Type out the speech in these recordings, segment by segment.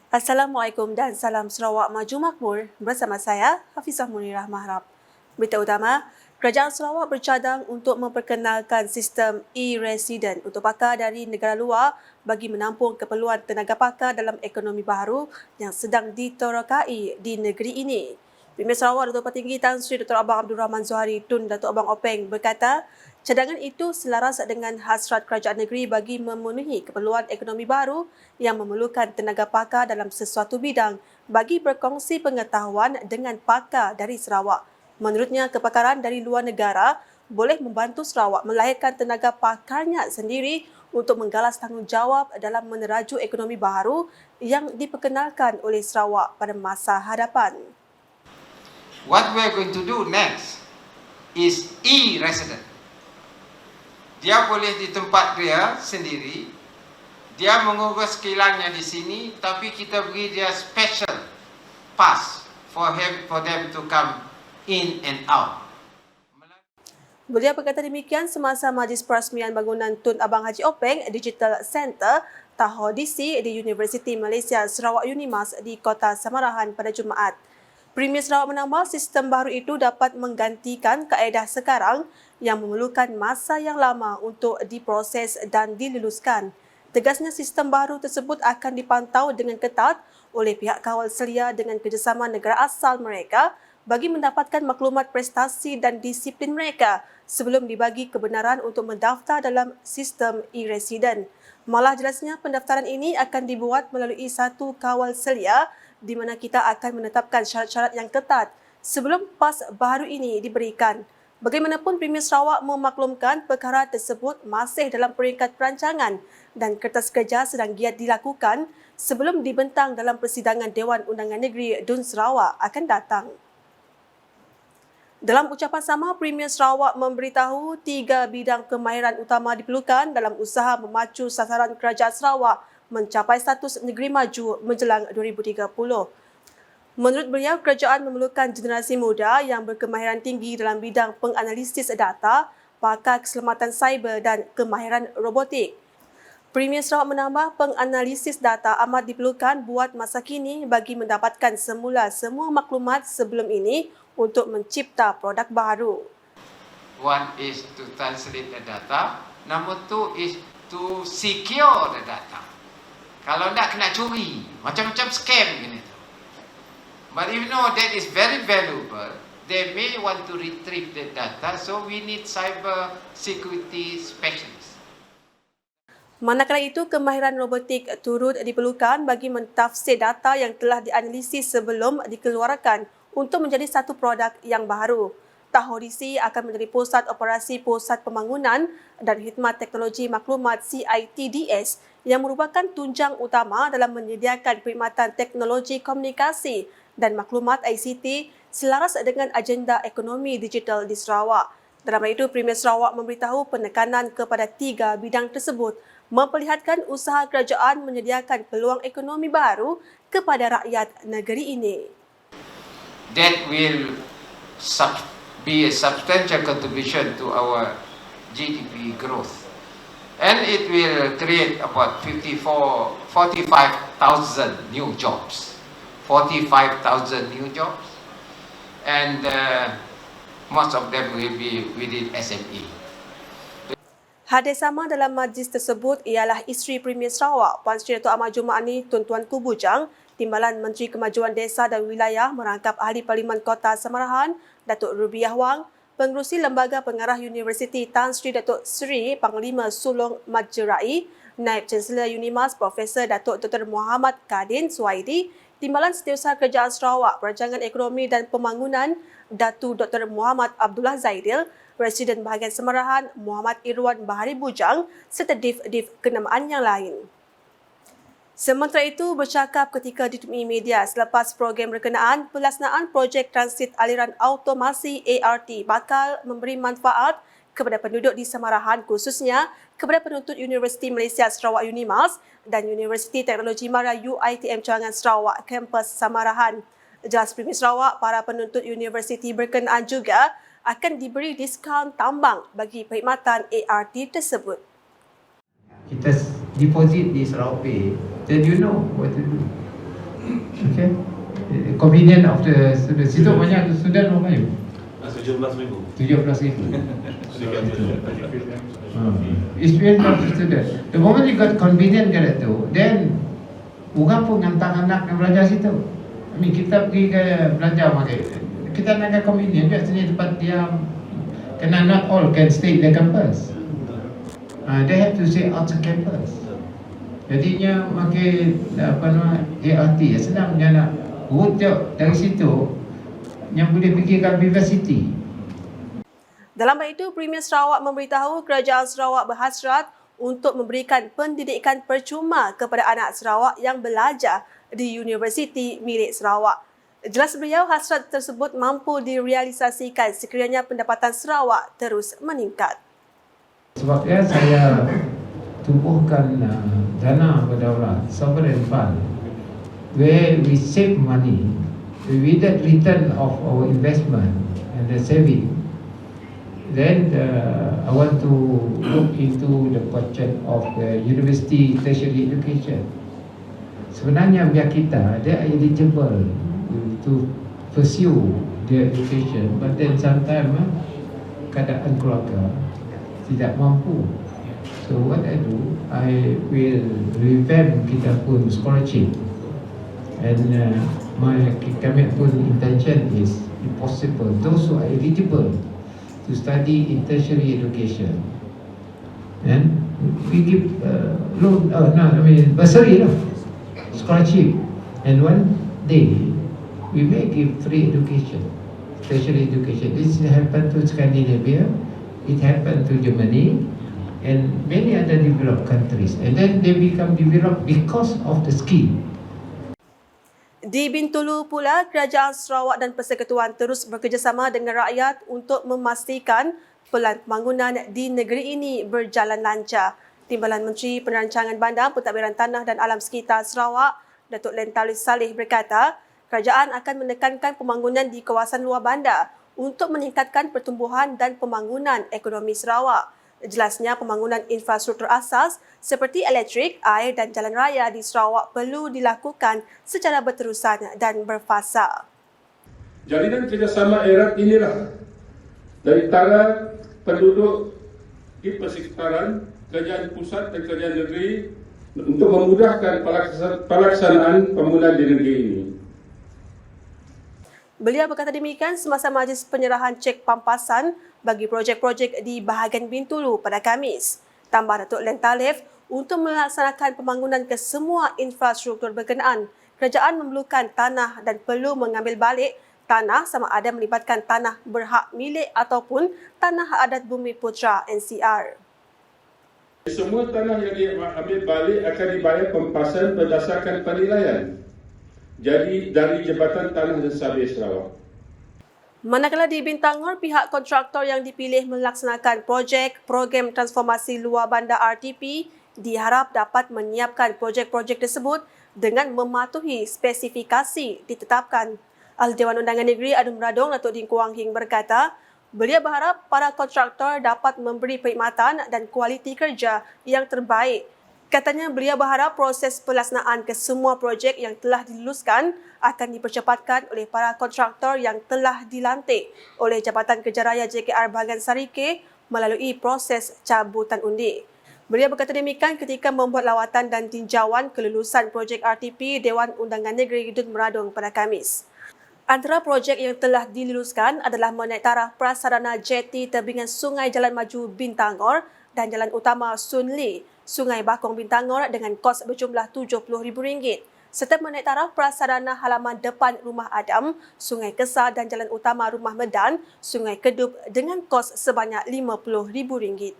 Assalamualaikum dan salam Sarawak Maju Makmur bersama saya, Hafizah Munirah Mahrab. Berita utama, Kerajaan Sarawak bercadang untuk memperkenalkan sistem e-resident untuk pakar dari negara luar bagi menampung keperluan tenaga pakar dalam ekonomi baru yang sedang diterokai di negeri ini. Premier Sarawak Datuk Petinggi Tan Sri Dr. Abang Abdul Rahman Zuhari Tun Datuk Abang Openg berkata, cadangan itu selaras dengan hasrat kerajaan negeri bagi memenuhi keperluan ekonomi baru yang memerlukan tenaga pakar dalam sesuatu bidang bagi berkongsi pengetahuan dengan pakar dari Sarawak. Menurutnya, kepakaran dari luar negara boleh membantu Sarawak melahirkan tenaga pakarnya sendiri untuk menggalas tanggungjawab dalam meneraju ekonomi baru yang diperkenalkan oleh Sarawak pada masa hadapan. What we are going to do next is e-resident. Dia boleh di tempat dia sendiri, dia mengurus kilangnya di sini, tapi kita beri dia special pass for them to come in and out. Beliau berkata demikian semasa majlis perasmian bangunan Tun Abang Haji Openg Digital Center Tahoe DC di Universiti Malaysia Sarawak Unimas di Kota Samarahan pada Jumaat. Premier Sarawak menambah sistem baru itu dapat menggantikan kaedah sekarang yang memerlukan masa yang lama untuk diproses dan diluluskan. Tegasnya sistem baru tersebut akan dipantau dengan ketat oleh pihak kawal selia dengan kerjasama negara asal mereka bagi mendapatkan maklumat prestasi dan disiplin mereka sebelum dibagi kebenaran untuk mendaftar dalam sistem e-resident. Malah jelasnya pendaftaran ini akan dibuat melalui satu kawal selia di mana kita akan menetapkan syarat-syarat yang ketat sebelum PAS baru ini diberikan. Bagaimanapun, Premier Sarawak memaklumkan perkara tersebut masih dalam peringkat perancangan dan kertas kerja sedang giat dilakukan sebelum dibentang dalam persidangan Dewan Undangan Negeri Dun Sarawak akan datang. Dalam ucapan sama, Premier Sarawak memberitahu 3 bidang kemahiran utama diperlukan dalam usaha memacu sasaran kerajaan Sarawak mencapai status negeri maju menjelang 2030. Menurut beliau, kerajaan memerlukan generasi muda yang berkemahiran tinggi dalam bidang penganalisis data, pakar keselamatan cyber dan kemahiran robotik. Premier Sarawak menambah penganalisis data amat diperlukan buat masa kini bagi mendapatkan semula semua maklumat sebelum ini untuk mencipta produk baru. One is to translate the data, number two is to secure the data. Kalau tak kena curi, macam-macam scam gini. But if you know that is very valuable, they may want to retrieve the data, so we need cyber security specialists. Manakala itu, kemahiran robotik turut diperlukan bagi mentafsir data yang telah dianalisis sebelum dikeluarkan untuk menjadi satu produk yang baru. Tahoe DC akan menjadi pusat operasi Pusat Pembangunan dan Khidmat Teknologi Maklumat CITDS yang merupakan tunjang utama dalam menyediakan perkhidmatan teknologi komunikasi dan maklumat ICT selaras dengan agenda ekonomi digital di Sarawak. Dalam hal itu, Premier Sarawak memberitahu penekanan kepada 3 bidang tersebut memperlihatkan usaha kerajaan menyediakan peluang ekonomi baru kepada rakyat negeri ini. That will be a substantial contribution to our GDP growth. And it will create about 45,000 new jobs. 45,000 new jobs. And most of them will be within SME. Hadir sama dalam majlis tersebut ialah isteri Premier Sarawak, Puan Sri Dato' Ahmad Jumaani Tun Tuanku Bujang, Timbalan Menteri Kemajuan Desa dan Wilayah merangkap Ahli Parlimen Kota Samarahan, Datuk Rubiah Wang, Pengerusi Lembaga Pengarah Universiti Tan Sri Datuk Seri Panglima Sulong Majerai, Naib Chancellor Unimas Profesor Datuk Dr. Muhammad Kadin Suwaidi, Timbalan Setiausaha Kerajaan Sarawak, Perancangan Ekonomi dan Pembangunan, Datu Dr. Muhammad Abdullah Zaidil, Presiden Bahagian Samarahan Muhammad Irwan Bahari Bujang serta div-div kenamaan yang lain. Sementara itu, bercakap ketika ditemui media selepas program berkenaan, pelaksanaan projek transit aliran automasi ART bakal memberi manfaat kepada penduduk di Samarahan, khususnya kepada penuntut Universiti Malaysia Sarawak Unimas dan Universiti Teknologi Mara UiTM Cawangan Sarawak kampus Samarahan. Jelas Premier Sarawak, para penuntut universiti berkenaan juga akan diberi diskaun tambang bagi perkhidmatan ART tersebut. Kita deposit di Sarawak Pay, then you know what to do. Okay. Convenient of the student. Situ banyak student berapa banyak? 17,000. 17,000. It's very not the student. The moment you got convenient kat tu, then orang pun hantar anak yang belajar situ. I mean, kita pergi ke belajar market. Kita nak ke convenient kat sini tempat diam. Kerana not all can stay in the campus. They have to stay outside campus. Jadinya makin ART senang dia nak route dari situ yang boleh pergi ke university. Dalam hal itu, Premier Sarawak memberitahu Kerajaan Sarawak berhasrat untuk memberikan pendidikan percuma kepada anak Sarawak yang belajar di universiti milik Sarawak. Jelas beliau, hasrat tersebut mampu direalisasikan sekiranya pendapatan Sarawak terus meningkat. Sebabnya saya tubuhkan dana berdaulat, sovereign fund, where we save money, with that return of our investment and the saving. Then I want to look into the question of university tertiary education. Sebenarnya biar kita, they are eligible to pursue their education, but then sometimes keadaan keluarga tidak mampu. So what I do, I will revamp kita pun scholarship, and my kami pun intention is, if possible, those who are eligible to study in tertiary education, and we give loan, bursary, scholarship, and one day we may give free education, tertiary education. This happened to Scandinavia, it happened to Germany, and many other developed countries, and then they become developed because of the scheme. Di Bintulu pula, Kerajaan Sarawak dan Persekutuan terus bekerjasama dengan rakyat untuk memastikan pelan pembangunan di negeri ini berjalan lancar. Timbalan Menteri Penerancangan Bandar, Pentadbiran Tanah dan Alam Sekitar Sarawak, Datuk Lentalis Saleh berkata, kerajaan akan menekankan pembangunan di kawasan luar bandar untuk meningkatkan pertumbuhan dan pembangunan ekonomi Sarawak. Jelasnya, pembangunan infrastruktur asas seperti elektrik, air dan jalan raya di Sarawak perlu dilakukan secara berterusan dan berfasa. Jalinan kerjasama erat inilah dari antara penduduk di persekitaran, kerajaan pusat dan kerajaan negeri untuk memudahkan pelaksanaan pembangunan di negeri ini. Beliau berkata demikian semasa majlis penyerahan cek pampasan bagi projek-projek di bahagian Bintulu pada Khamis. Tambah Datuk Lentalef, untuk melaksanakan pembangunan ke semua infrastruktur berkenaan, kerajaan memerlukan tanah dan perlu mengambil balik tanah sama ada melibatkan tanah berhak milik ataupun tanah hak adat Bumi Putra NCR. Semua tanah yang diambil balik akan dibayar pempasan berdasarkan penilaian. Jadi dari Jabatan Tanah dan Sabir Sarawak. Manakala di Bintangor, pihak kontraktor yang dipilih melaksanakan projek program transformasi luar bandar RTP diharap dapat menyiapkan projek-projek tersebut dengan mematuhi spesifikasi ditetapkan. Ahli Dewan Undangan Negeri Adun Meradong Datuk Ding Kuang Hing berkata, beliau berharap para kontraktor dapat memberi perkhidmatan dan kualiti kerja yang terbaik. Katanya beliau berharap proses pelaksanaan ke semua projek yang telah diluluskan akan dipercepatkan oleh para kontraktor yang telah dilantik oleh Jabatan Kerja Raya JKR Bahagian Sarike melalui proses cabutan undi. Beliau berkata demikian ketika membuat lawatan dan tinjauan kelulusan projek RTP Dewan Undangan Negeri Dun Meradong pada Khamis. Antara projek yang telah diluluskan adalah menaik taraf prasarana jeti tebingan Sungai Jalan Maju Bintangor dan Jalan Utama Sun Lee, Sungai Bakong Bintangor dengan kos berjumlah RM70,000 serta menaik taraf prasarana halaman depan Rumah Adam, Sungai Kesar dan Jalan Utama Rumah Medan, Sungai Kedup dengan kos sebanyak RM50,000.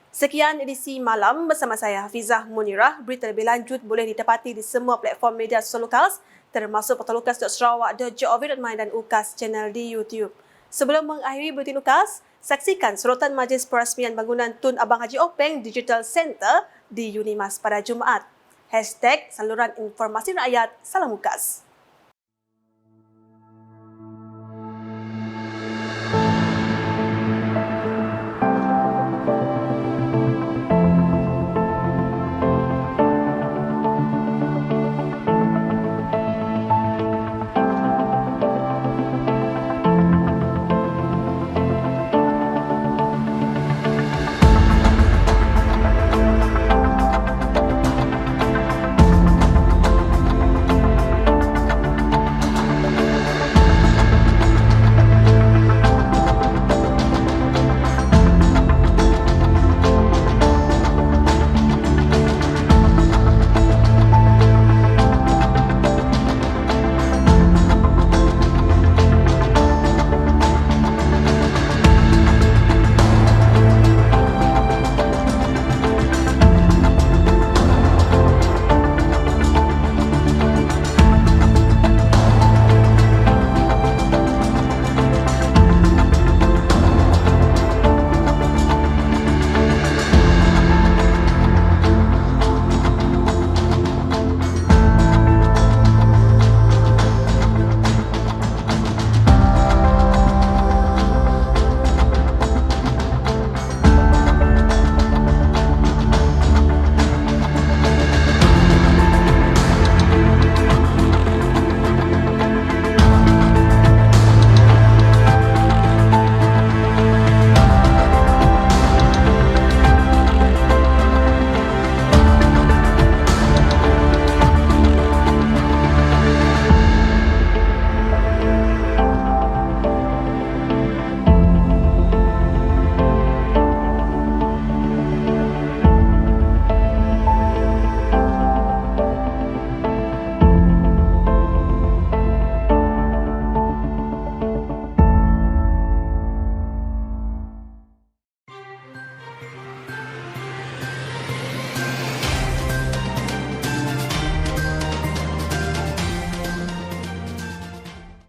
Sekian edisi malam bersama saya Hafizah Munirah. Berita lebih lanjut boleh ditepati di semua platform media sosial Lukas termasuk portalukas.sarawak.gov.my dan UKAS channel di YouTube. Sebelum mengakhiri buletin UKAS, saksikan sorotan Majlis Perasmian Bangunan Tun Abang Haji Openg Digital Center di Unimas pada Jumaat. #Saluran Informasi Rakyat. Salam UKAS.